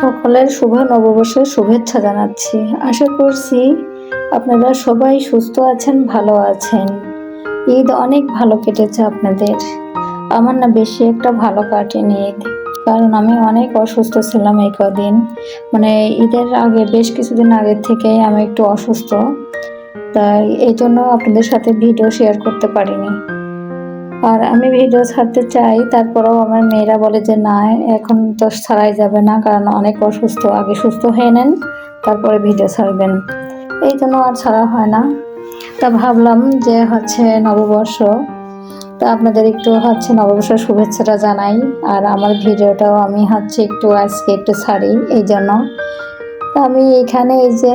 সকলের শুভ নববর্ষের শুভেচ্ছা জানাচ্ছি। আশা করছি আপনারা সবাই সুস্থ আছেন, ভালো আছেন। ঈদ অনেক ভালো কেটেছে আপনাদের। আমার না বেশি একটা ভালো কাটেনি ঈদ, কারণ আমি অনেক অসুস্থ ছিলাম এই কদিন। মানে ঈদের আগে বেশ কিছুদিন আগের থেকেই আমি একটু অসুস্থ, তাই এই জন্য আপনাদের সাথে ভিডিও শেয়ার করতে পারিনি। আর আমি ভিডিও ছাড়তে চাই, তারপরেও আমার মেয়েরা বলে যে না, এখন তো ছাড়াই যাবে না, কারণ অনেক অসুস্থ, আগে সুস্থ হয়ে নেন তারপরে ভিডিও ছাড়বেন। এই জন্য আর ছাড়া হয় না। তা ভাবলাম যে নববর্ষ, তা আপনাদের একটু নববর্ষের শুভেচ্ছাটা জানাই। আর আমার ভিডিওটাও আমি একটু আজকে একটু ছাড়ি এই জন্য। তা আমি এখানে এই যে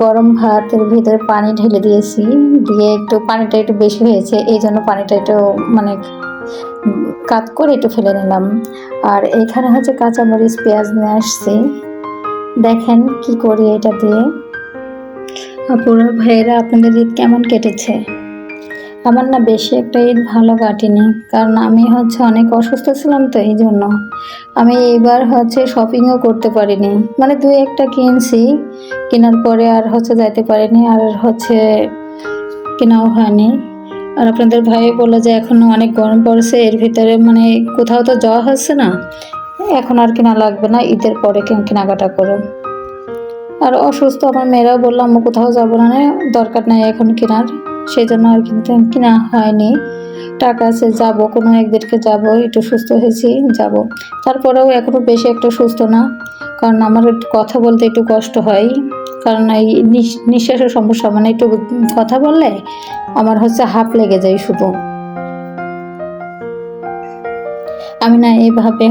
গরম ভাতের ভিতরে পানি ঢেলে দিয়েছি, দিয়ে একটু পানিটা একটু বেশি হয়েছে, এই জন্য পানিটা একটু মানে কাত করে একটু ফেলে নিলাম। আর এখানে কাঁচামরিচ পেঁয়াজ নিয়ে আসছি, দেখেন কি করি এটা দিয়ে। আপুরা ভাইয়েরা, আপনাদের ঈদ কেমন কেটেছে? আমার না বেশি একটা ঈদ ভালো কাটেনি, কারণ আমি অনেক অসুস্থ ছিলাম, তো এই জন্য আমি এইবার শপিংও করতে পারিনি। মানে দুই একটা কিনছি, কেনার পরে আর যাইতে পারিনি, আর কেনাও হয়নি। আর আপনাদের ভাই বলে যে এখনো অনেক গরম পড়েছে, এর ভিতরে মানে কোথাও তো যাওয়া হচ্ছে না, এখন আর কেনা লাগবে না, ঈদের পরে কেনাকাটা করো। আর অসুস্থ আমার মেয়েরাও বললাম কোথাও যাবো না, দরকার নাই এখন কেনার, সেই জন্য আর কিনা হয়নি। টাকা আছে, যাবো কোনো একদিনকে, যাবো একটু সুস্থ হয়েছি যাব। তারপরেও এখনো বেশি একটা সুস্থ না, কারণ আমার একটু কথা বলতে একটু কষ্ট হয়, কারণ এই নিঃশ্বাসের সমস্যা। মানে একটু কথা বললে আমার হাঁপ লেগে যায় শুধু। আমি না এইভাবে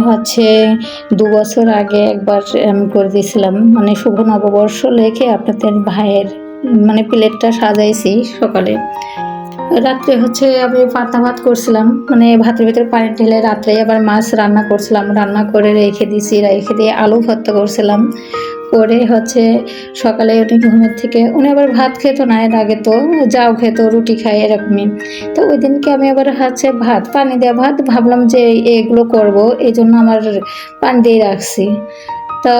2 বছর আগে একবার করে দিয়েছিলাম, মানে শুভ নববর্ষ লেখে আপনাদের ভাইয়ের মানে প্লেটটা সাজাইছি সকালে। রাত্রে আমি পান্তা ভাত করছিলাম, মানে ভাতের ভিতরে পানি ঢেলে রাত্রে আবার মাছ রান্না করছিলাম, রান্না করে রেখে দিয়েছি, রেখে দিয়ে আলু ভর্তা করছিলাম করে সকালে উনি ঘুমের থেকে, উনি আবার ভাত খেত না, এর আগে তো যাও খেত, রুটি খায় এরকমই। তো ওই দিনকে আমি আবার ভাত পানি দেওয়া ভাত ভাবলাম যে এগুলো করব, এই জন্য আমার পানি দিয়ে রাখছি। তা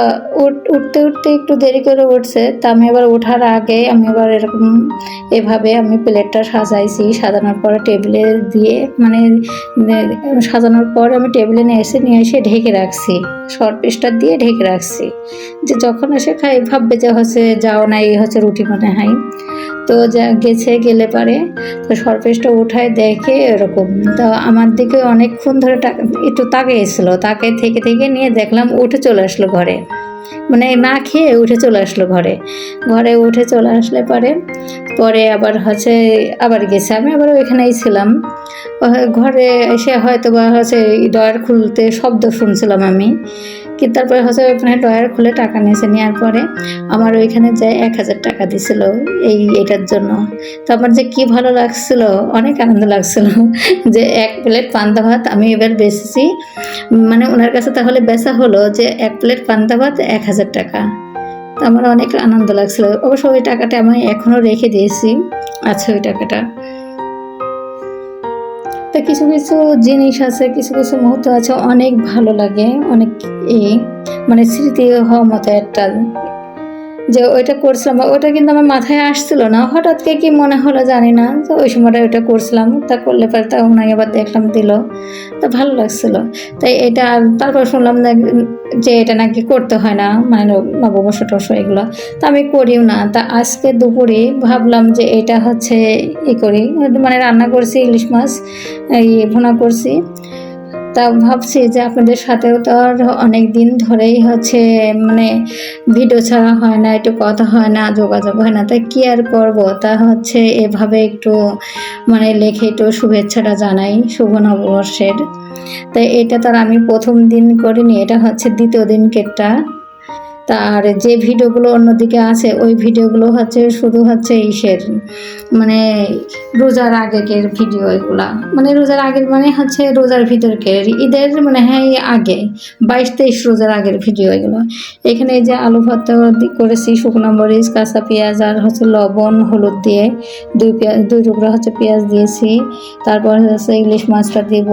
উঠতে উঠতে একটু দেরি করে উঠছে, তা আমি আবার ওঠার আগে আমি আবার এভাবে আমি প্লেটটা সাজাইছি। সাজানোর পরে টেবিলে দিয়ে মানে সাজানোর পর আমি টেবিলে নিয়ে এসে ঢেকে রাখছি, শর্ট পিসটা দিয়ে ঢেকে রাখছি, যে যখন এসে খাই ভাববে যে যাও নাই রুটি মনে হয়। তো গেলে পারে, তো সরফেসটা উঠায় দেখে এরকম। তো আমার দিকে অনেকক্ষণ ধরে একটু তাকিয়েছিল, তাকে থেকে থেকে নিয়ে দেখলাম উঠে চলে আসলো ঘরে, মানে না খেয়ে উঠে চলে আসলো ঘরে উঠে চলে আসলে পরে আবার আবার গেছে, আমি আবার ওইখানেই ছিলাম। ঘরে এসে হয়তো বা ডয়ার খুলতে শব্দ শুনছিলাম আমি, কিন্তু তারপরে ওখানে ডয়ার খুলে টাকা নিয়েছে, নেওয়ার পরে আমার ওইখানে যায় 1000 টাকা দিছিল এটার জন্য। তো আমার যে কি ভালো লাগছিল, অনেক আনন্দ লাগছিল যে 1 প্লেট পান্তা ভাত আমি এবার বেচেছি, মানে ওনার কাছে তাহলে বেচা হলো যে 1 প্লেট পান্তা ভাত 1000 টাকা। তো আমার অনেক আনন্দ লাগছিল। অবশ্য ওই টাকাটা আমি এখনো রেখে দিয়েছি, আছে ওই টাকাটা। তো কিছু কিছু জিনিস আছে, কিছু কিছু মুহূর্ত আছে অনেক ভালো লাগে, অনেক মানে স্মৃতি হওয়ার মতো একটা, যে ওইটা করছিলাম, ওইটা কিন্তু আমার মাথায় আসছিল না, হঠাৎ কি মনে হলো জানি না, তো ওই সময়টা ওইটা করছিলাম। তা করলে পরে তা ওনাকে আবার দেখলাম দিল, তা ভালো লাগছিল। তাই এটা তারপর শুনলাম যে এটা নাকি করতে হয় না, মানে নববর্ষ টবর্ষ এগুলো, তা আমি করিও না। তা আজকে দুপুরে ভাবলাম যে এটা করি, মানে রান্না করছি ইলিশ মাছ, ভুনা করছি। তা ভাবছি যে আপনাদের সাথেও তো আর অনেক দিন ধরেই মানে ভিডিও ছাড়া হয় না, একটু কথা হয় না, যোগাযোগ হয় না, তাই কি আর করব। তা এভাবে একটু মানে লেখে একটু শুভেচ্ছাটা জানাই শুভ নববর্ষের। তাই এটা তো আর আমি প্রথম দিন করিনি, এটা দ্বিতীয় দিন কেটটা। তার যে ভিডিওগুলো অন্যদিকে আছে ওই ভিডিওগুলো হচ্ছে শুধু হচ্ছে ইসের মানে রোজার আগের ভিডিও, এগুলা মানে রোজার আগের মানে হচ্ছে রোজার ভিতরকের ঈদের মানে হ্যাঁ এই আগে 22-23 রোজার আগের ভিডিও এগুলো। এখানে এই যে আলু ভর্তা করেছি, শুকনো মরিচ, কাঁচা পেঁয়াজ আর হচ্ছে লবণ হলুদ দিয়ে দুই টুকরা হচ্ছে পেঁয়াজ দিয়েছি। তারপর হচ্ছে ইলিশ মাছটা দিব।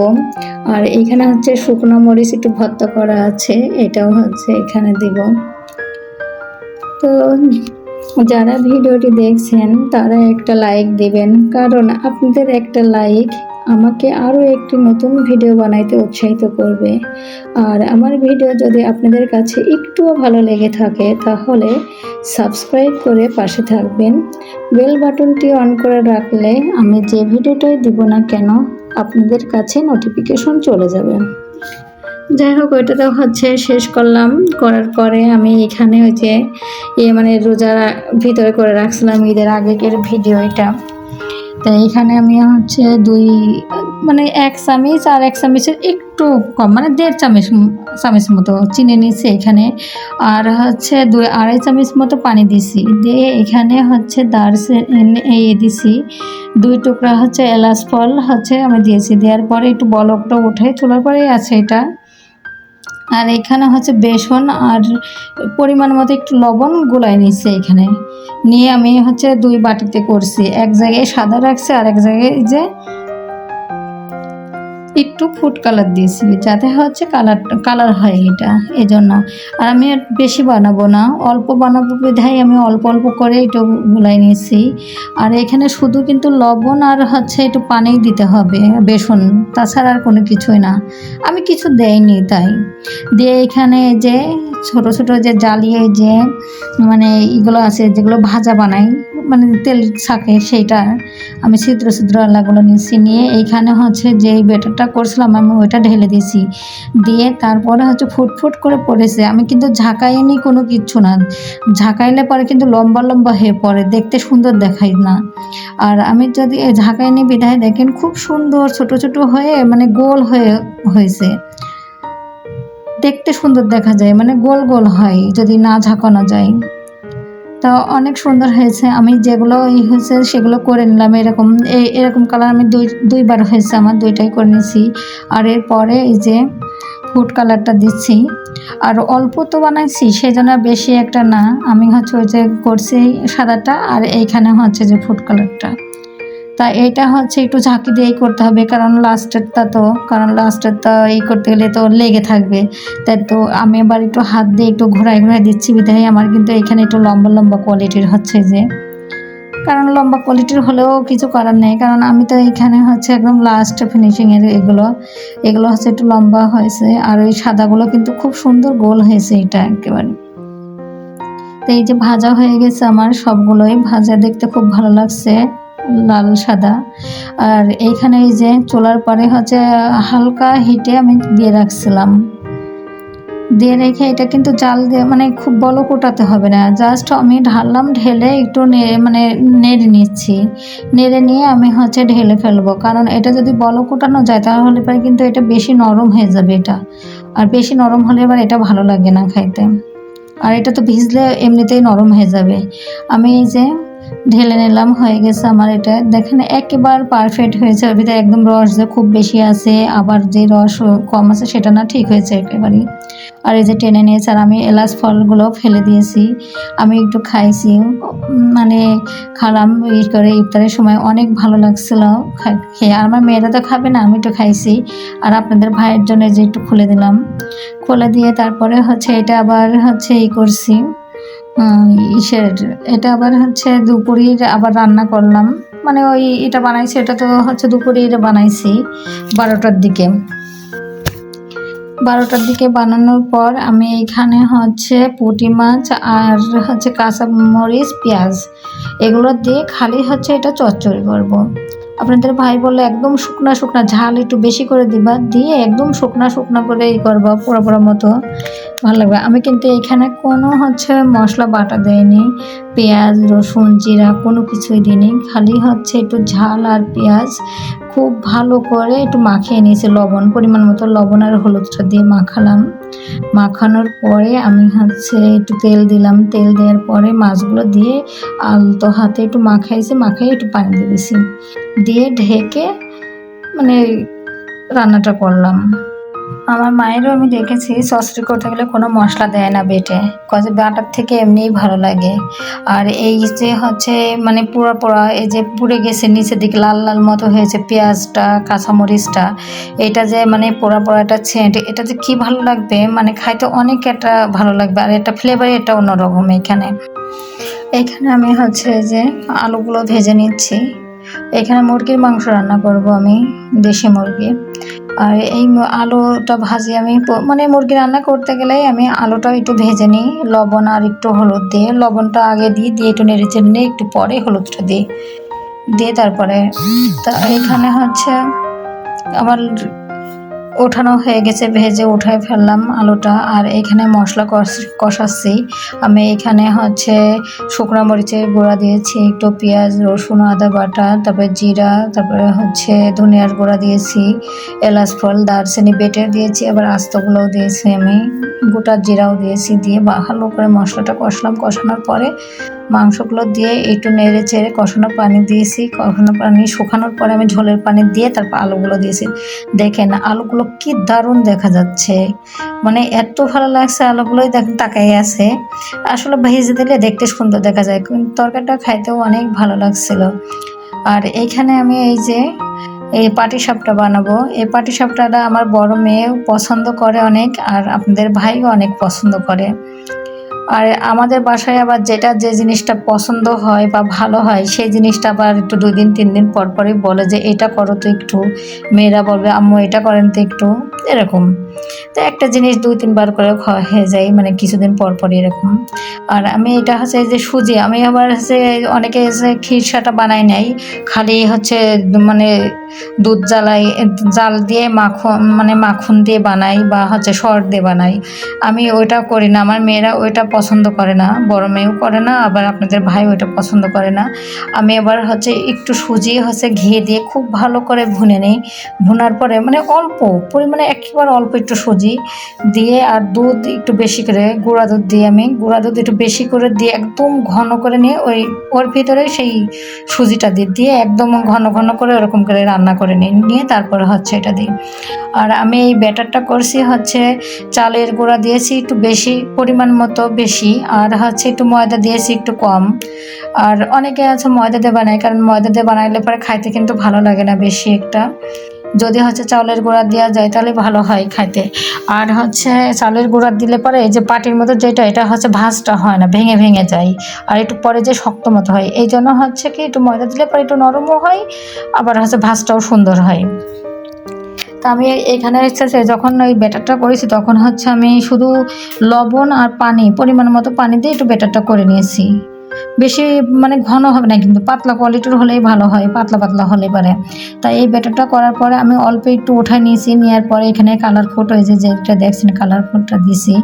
আর এইখানে হচ্ছে শুকনো মরিচ একটু ভর্তা করা আছে, এটাও হচ্ছে এখানে দিব। তো যারা ভিডিওটি দেখছেন তারা একটা লাইক দিবেন, কারণ আপনাদের একটা লাইক আমাকে আরও একটি নতুন ভিডিও বানাইতে উৎসাহিত করবে। আর আমার ভিডিও যদি আপনাদের কাছে একটুও ভালো লেগে থাকে তাহলে সাবস্ক্রাইব করে পাশে থাকবেন। বেল বাটনটি অন করে রাখলে আমি যে ভিডিওটাই দিব না কেন আপনাদের কাছে নোটিফিকেশন চলে যাবে। যাই হোক, ওইটাতেও হচ্ছে শেষ করলাম। করার পরে আমি এখানে ওই যে মানে রোজার ভিতরে করে রাখছিলাম ঈদের আগের ভিডিও এটা। তো এখানে আমি হচ্ছে মানে 1 চামচ আর 1 চামচের একটু কম মানে 1.5 চামচ মতো চিনি নিয়েছি এখানে। আর হচ্ছে 2-2.5 চামচ মতো পানি দিছি, দিয়ে এখানে হচ্ছে দারচিনি দিছি 2 টুকরা হচ্ছে এলাচ ফল হচ্ছে আমি দিয়েছি। দেওয়ার পরে একটু বলকটা উঠে তোলার পরেই আছে এটা। আর এখানে হচ্ছে বেসন আর পরিমাণ মতো একটু লবণ গুলাই নিচ্ছে এখানে নিয়ে আমি হচ্ছে 2 বাটিতে করছি। এক জায়গায় সাদা রাখছি আর এক জায়গায় যে একটু ফুড কালার দিয়েছি যাতে হচ্ছে কালার হয় এটা, এজন্য। আর আমি বেশি বানাবো না, অল্প বানাবো বিধায় আমি অল্প অল্প করে একটু গুলাই নিয়েছি। আর এখানে শুধু কিন্তু লবণ আর হচ্ছে একটু পানি দিতে হবে, বেসন, তাছাড়া আর কোনো কিছুই না। আমি কিছু দেইনি তাই দিয়ে এখানে যে ছোট ছোট যে জ্বালিয়ে যে মানে এগুলো আছে যেগুলো ভাজা বানাই মানে তেল থাকে, সেইটা আমি ছিদ্র ছিদ্র আলাগুলো নিয়েছি। নিয়ে এইখানে হচ্ছে যেই ব্যাটারটা করছিলাম আমি ওইটা ঢেলে দিয়েছি, দিয়ে তারপরে হচ্ছে ফুটফুট করে পড়েছে। আমি কিন্তু ঝাঁকাইনি কোনো কিচ্ছু না, ঝাঁকাইলে পরে কিন্তু লম্বা লম্বা হয়ে পড়ে, দেখতে সুন্দর দেখায় না। আর আমি যদি ঝাঁকাইনি বিধায় দেখেন খুব সুন্দর ছোট ছোট হয়ে মানে গোল হয়েছে, দেখতে সুন্দর দেখা যায়, মানে গোল গোল হয় যদি না ঝাঁকানো যায়। তো অনেক সুন্দর হয়েছে। আমি যেগুলো হয়েছে সেগুলো করে নিলাম, এরকম কালার আমি দুইবার হয়েছে আমার, দুইটাই করে নিয়েছি। আর এরপরে এই যে ফুড কালারটা দিচ্ছি, আর অল্প তো বানাইছি সেজন্য বেশি একটা না, আমি হচ্ছে ওই যে করছি সাদাটা আর এইখানে হচ্ছে যে ফুড কালারটা। তা এটা হচ্ছে একটু ঝাঁকি দিয়েই করতে হবে, কারণ লাস্টেরটা এই করতে গেলে তো লেগে থাকবে। তাই তো আমি আবার একটু হাত দিয়ে একটু ঘোরাই দিচ্ছি বিধায় আমার কিন্তু এখানে একটু লম্বা লম্বা কোয়ালিটির হচ্ছে যে, কারণ লম্বা কোয়ালিটির হলেও কিছু করার নেই, কারণ আমি তো এখানে হচ্ছে একদম লাস্ট ফিনিশিংয়ের এগুলো হচ্ছে একটু লম্বা হয়েছে। আর ওই সাদাগুলো কিন্তু খুব সুন্দর গোল হয়েছে এটা একেবারে। তো এই যে ভাজা হয়ে গেছে আমার সবগুলোই ভাজা, দেখতে খুব ভালো লাগছে লাল সাদা। আর এইখানে এই যে চুলার পরে হচ্ছে হালকা হিটে আমি দিয়ে রাখছিলাম, দিয়ে রেখে এটা কিন্তু জাল দিয়ে মানে খুব বড় কোটাতে হবে না, জাস্ট আমি ঢাললাম, ঢেলে একটু নেড়ে নিচ্ছি, নেড়ে নিয়ে আমি হচ্ছে ঢেলে ফেলবো। কারণ এটা যদি বড় কোটানো যায় তাহলে পরে কিন্তু এটা বেশি নরম হয়ে যাবে এটা, আর বেশি নরম হলে এবার এটা ভালো লাগে না খাইতে। আর এটা তো ভিজলে এমনিতেই নরম হয়ে যাবে। আমি এই যে ঢেলে নিলাম, হয়ে গেছে আমার এটা, দেখেন একেবারে পারফেক্ট হয়েছে। ওর ভিতরে একদম রস যে খুব বেশি আছে আবার যে রস কম আছে সেটা না, ঠিক হয়েছে একেবারেই। আর এই যে টেনে নিয়েছে। আর আমি এলাচ ফলগুলো ফেলে দিয়েছি, আমি একটু খাইছি, মানে খালাম করে ইফতারের সময়, অনেক ভালো লাগছিল খেয়ে। আর আমার মেয়েরা তো খাবে না, আমি একটু খাইছি। আর আপনাদের ভাইয়ের জন্য যে একটু খুলে দিলাম, খুলে দিয়ে তারপরে হচ্ছে এটা আবার হচ্ছে করছি এটা আবার হচ্ছে দুপুরের আবার রান্না করলাম, মানে ওই এটা বানাইছি, এটা তো হচ্ছে দুপুরের বানাইছি 12টার দিকে। 12টার দিকে বানানোর পর আমি এখানে হচ্ছে পুঁটি মাছ আর হচ্ছে কাঁচা মরিচ পেঁয়াজ এগুলো দিয়ে খালি হচ্ছে এটা চচ্চড়ি করব। আপনাদের ভাই বললে একদম শুকনা ঝাল একটু বেশি করে দিবা, দিয়ে একদম শুকনা করে করবা পোড়া মতো, ভালো লাগবে। আমি কিন্তু এখানে কোনো মশলা বাটা দেয়নি, পেঁয়াজ রসুন জিরা কোনো কিছুই দিইনি, খালি একটু ঝাল আর পেঁয়াজ খুব ভালো করে একটু মাখিয়ে নিয়েছি, লবণ পরিমাণ মতো লবণ আর হলুদটা দিয়ে মাখালাম। মাখানোর পরে আমি একটু তেল দিলাম, তেল দেওয়ার পরে মাছগুলো দিয়ে আলতো হাতে একটু মাখাই একটু পানি দিয়ে দিয়েছি, দিয়ে ঢেকে মানে রান্নাটা করলাম। আমার মায়েরও আমি দেখেছি সসটি করতে গেলে কোনো মশলা দেয় না বেটে, কজ বাটার থেকে এমনিই ভালো লাগে। আর এই যে মানে পোড়া পোড়া এই যে পুড়ে গেছে নিচের দিকে লাল লাল মতো হয়েছে পেঁয়াজটা কাঁচামরিচটা, এটা যে মানে পোড়া পোড়া একটা সেন্ট, এটা যে কি ভালো লাগবে, মানে খাইতে অনেক একটা ভালো লাগবে। আর এটা ফ্লেভার এটা অন্যরকম। এখানে আমি যে আলুগুলো ভেজে নিচ্ছি। এখানে মুরগির মাংস রান্না করব আমি, দেশি মুরগি। আর এই আলুটা ভাজি আমি মানে মুরগি রান্না করতে গেলেই আমি আলুটা একটু ভেজে নিই লবণ আর একটু হলুদ দিয়ে, লবণটা আগে দিয়ে একটু নেড়ে চেড়ে নিয়ে একটু পরে হলুদটা দিয়ে তারপরে তা এখানে আমার ওঠানো হয়ে গেছে, ভেজে উঠায় ফেললাম আলুটা। আর এখানে মশলা কষাচ্ছি আমি। এখানে শুকনো মরিচের গুঁড়া দিয়েছি, একটু পেঁয়াজ রসুন আদা বাটা, তারপরে জিরা, তারপরে ধনিয়ার গুঁড়া দিয়েছি, এলাচ ফল দারচিনি বেটে দিয়েছি, আবার আস্তগুলোও দিয়েছি আমি, গোটা জিরাও দিয়েছি। দিয়ে ভালো করে মশলাটা কষানোর পরে মাংসগুলো দিয়ে একটু নেড়ে চেড়ে কষানোর পানি দিয়েছি, কষানোর পানি শুকানোর পরে আমি ঝোলের পানি দিয়ে তারপর আলুগুলো দিয়েছি। দেখেন আলুগুলো কি দারুণ দেখা যাচ্ছে, মানে এত ভালো লাগছে, আলুগুলোই দেখেন তাকাই আছে। আসলে ভেজে দিলে দেখতে সুন্দর দেখা যায়, কিন্তু তরকারিটা খাইতেও অনেক ভালো লাগছিল। আর এইখানে আমি এই পাটিসাপটা বানাবো। এই পাটিসাপটাটা আমার বড় মেয়েও পছন্দ করে অনেক, আর আপনাদের ভাইও অনেক পছন্দ করে। আর আমাদের বাসায় আবার যে জিনিসটা পছন্দ হয় বা ভালো হয় সেই জিনিসটা আবার একটু 2 দিন 3 দিন পর পরই বলে যে এটা করো তো একটু, মেয়েরা বলবে আম্মু এটা করেন তো একটু, এরকম। তো একটা জিনিস 2-3 বার করে খাওয়া হয়ে যায়, মানে কিছুদিন পর পরই এরকম। আর আমি এটা এই যে সুজি, আমি আবার অনেকে খিরসাটা বানাই নাই, খালি মানে দুধ জাল দিয়ে মাখন দিয়ে বানাই বা সর দিয়ে বানাই। আমি ওইটা করি না, আমার মেয়েরা ওইটা পছন্দ করে না, বড় মেয়েও করে না, আবার আপনাদের ভাই ওইটা পছন্দ করে না। আমি আবার একটু সুজি ঘি দিয়ে খুব ভালো করে ভুনে নিই। ভুনার পরে মানে অল্প পরিমাণে একেবারে অল্প একটু সুজি দিয়ে আর দুধ একটু বেশি করে, গুঁড়া দুধ দিয়ে আমি গুঁড়া দুধ একটু বেশি করে দিয়ে একদম ঘন করে নিয়ে ওর ভিতরে সেই সুজিটা দিয়ে একদম ঘন ঘন করে ওরকম করে রান্না করে নিয়ে তারপরে এটা দিই। আর আমি এই ব্যাটারটা করছি চালের গুঁড়া দিয়েছি একটু বেশি পরিমাণ মতো বেশি, আর একটু ময়দা দিয়েছি একটু কম। আর অনেকে ময়দা দিয়ে বানায়, কারণ ময়দা দিয়ে বানাইলে পরে খাইতে কিন্তু ভালো লাগে না বেশি একটা। যদি চাউলের গুঁড়া দেওয়া যায় তাহলে ভালো হয় খাইতে। আর চালের গুঁড়া দিলে পরে এই যে পাটির মতো যেটা, এটা ভাঁজটা হয় না, ভেঙে ভেঙে যায়, আর একটু পরে যে শক্ত মতো হয়। এই জন্য কি একটু ময়দা দিলে পরে একটু নরমও হয়, আবার ভাঁজটাও সুন্দর হয়। তা আমি এখানে যখন ওই ব্যাটারটা করেছি তখন আমি শুধু লবণ আর পানি পরিমাণ মতো পানি দিয়ে একটু ব্যাটারটা করে নিয়েছি। বেশি মানে ঘন হবে না, কিন্তু পাতলা কোয়ালিটির হলেই ভালো হয়, পাতলা পাতলা হলে পারে। তাই এই ব্যাটারটা করার পরে আমি অল্প একটু উঠায় নিয়েছি, নেওয়ার পরে এখানে কালার ফুড ওই যেটা দেখছেন কালার ফুডটা দিছি,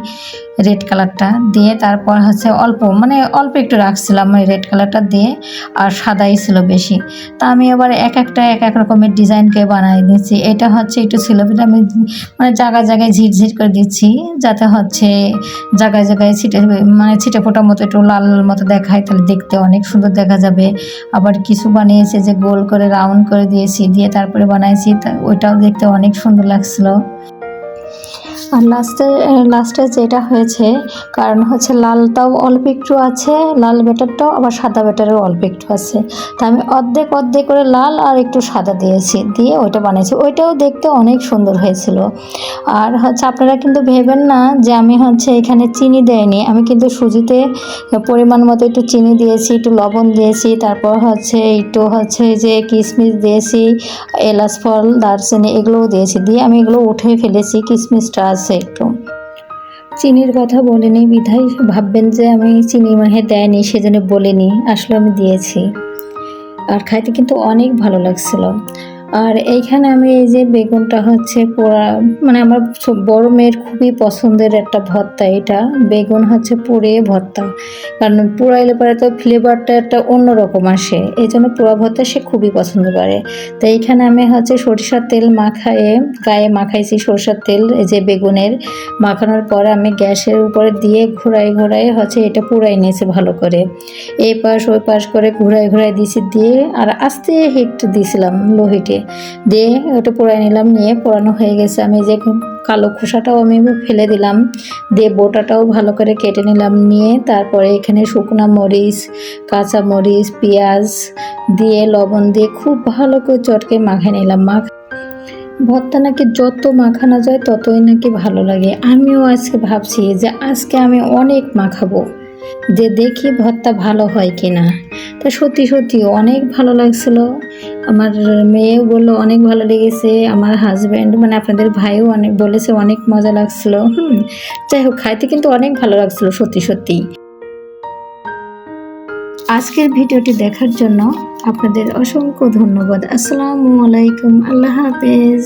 রেড কালারটা দিয়ে তারপর অল্প একটু রাখছিলাম ওই রেড কালারটা দিয়ে, আর সাদাই ছিল বেশি। তা আমি আবার এক এক রকমের ডিজাইনকে বানাই দিচ্ছি। এটা একটু ছিল আমি মানে জায়গায় জায়গায় ঝিরঝির করে দিচ্ছি, যাতে জায়গায় জায়গায় ছিটে ফোটার মতো একটু লাল লাল মতো দেখায়, তাহলে দেখতে অনেক সুন্দর দেখা যাবে। আবার কিছু বানিয়েছে যে গোল করে রাউন্ড করে দিয়েছি, দিয়ে তারপরে বানাইছি, ওইটাও দেখতে অনেক সুন্দর লাগছিল। আর লাস্টে যেটা হয়েছে, কারণ লালটাও অল্প একটু আছে, লাল ব্যাটারটাও, আবার সাদা ব্যাটারও অল্প একটু আছে। তা আমি অর্ধেক করে লাল আর একটু সাদা দিয়েছি, দিয়ে ওইটা বানিয়েছি, ওইটাও দেখতে অনেক সুন্দর হয়েছিল। আর আপনারা কিন্তু ভেবেন না যে আমি এখানে চিনি দেয়নি, আমি কিন্তু সুজিতে পরিমাণ মতো একটু চিনি দিয়েছি, একটু লবণ দিয়েছি, তারপর একটু যে কিশমিশ দিয়েছি, এলাচ ফল দারচিনি এগুলোও দিয়েছি, দিয়ে আমি এগুলো উঠে ফেলেছি, কিশমিশটা আছে একটু। চিনির কথা বলিনি বিধায় ভাববেন যে আমি চিনি দেয়নি সেজন্য বলিনি, আসলে আমি দিয়েছি। আর খাইতে কিন্তু অনেক ভালো লাগছিল। আর এইখানে আমি এই যে বেগুনটা হচ্ছে পোড়া, মানে আমার বড় মেয়ের খুবই পছন্দের একটা ভর্তা এটা। বেগুন হচ্ছে পুড়ে ভর্তা, কারণ পোড়াইলে পরে তো ফ্লেভারটা একটা অন্যরকম আসে, এই জন্য পোড়া ভর্তা সে খুবই পছন্দ করে। তো এইখানে আমি হচ্ছে সরিষার তেল মাখায়ে গায়ে মাখাইছি সরিষার তেল, এই যে বেগুনের মাখানোর পরে আমি গ্যাসের উপরে দিয়ে ঘোরাই ঘোরাই হচ্ছে এটা পুড়াই নিয়েছি ভালো করে, এই পাশ ওই পাশ করে ঘুরাই ঘুরাই দিয়েছি, দিয়ে আর আস্তে হিট দিয়েছিলাম লো হিটে, দিয়ে ওটা পোড়াই নিলাম। নিয়ে পোড়ানো হয়ে গেছে, আমি যে কালো খোসাটাও আমি ফেলে দিলাম, দিয়ে বোটাটাও ভালো করে কেটে নিলাম। নিয়ে তারপরে এখানে শুকনো মরিচ, কাঁচা মরিচ, পেঁয়াজ দিয়ে লবণ দিয়ে খুব ভালো করে চটকে মাখিয়ে নিলাম। ভর্তা নাকি যত মাখানো যায় ততই নাকি ভালো লাগে। আমিও আজকে ভাবছি যে আজকে আমি অনেক মাখাবো, যে দেখি ভর্তা ভালো হয় কিনা। তা সত্যি সত্যি অনেক ভালো লাগছিল। আমার মেয়েও বললো অনেক ভালো লেগেছে, আমার হাজব্যান্ড মানে আপনাদের ভাইও অনেক বলেছে অনেক মজা লাগছিল। যাই হোক, খাইতে কিন্তু অনেক ভালো লাগছিল সত্যি সত্যি। আজকের ভিডিওটি দেখার জন্য আপনাদের অসংখ্য ধন্যবাদ। আসসালামু আলাইকুম, আল্লাহ হাফেজ।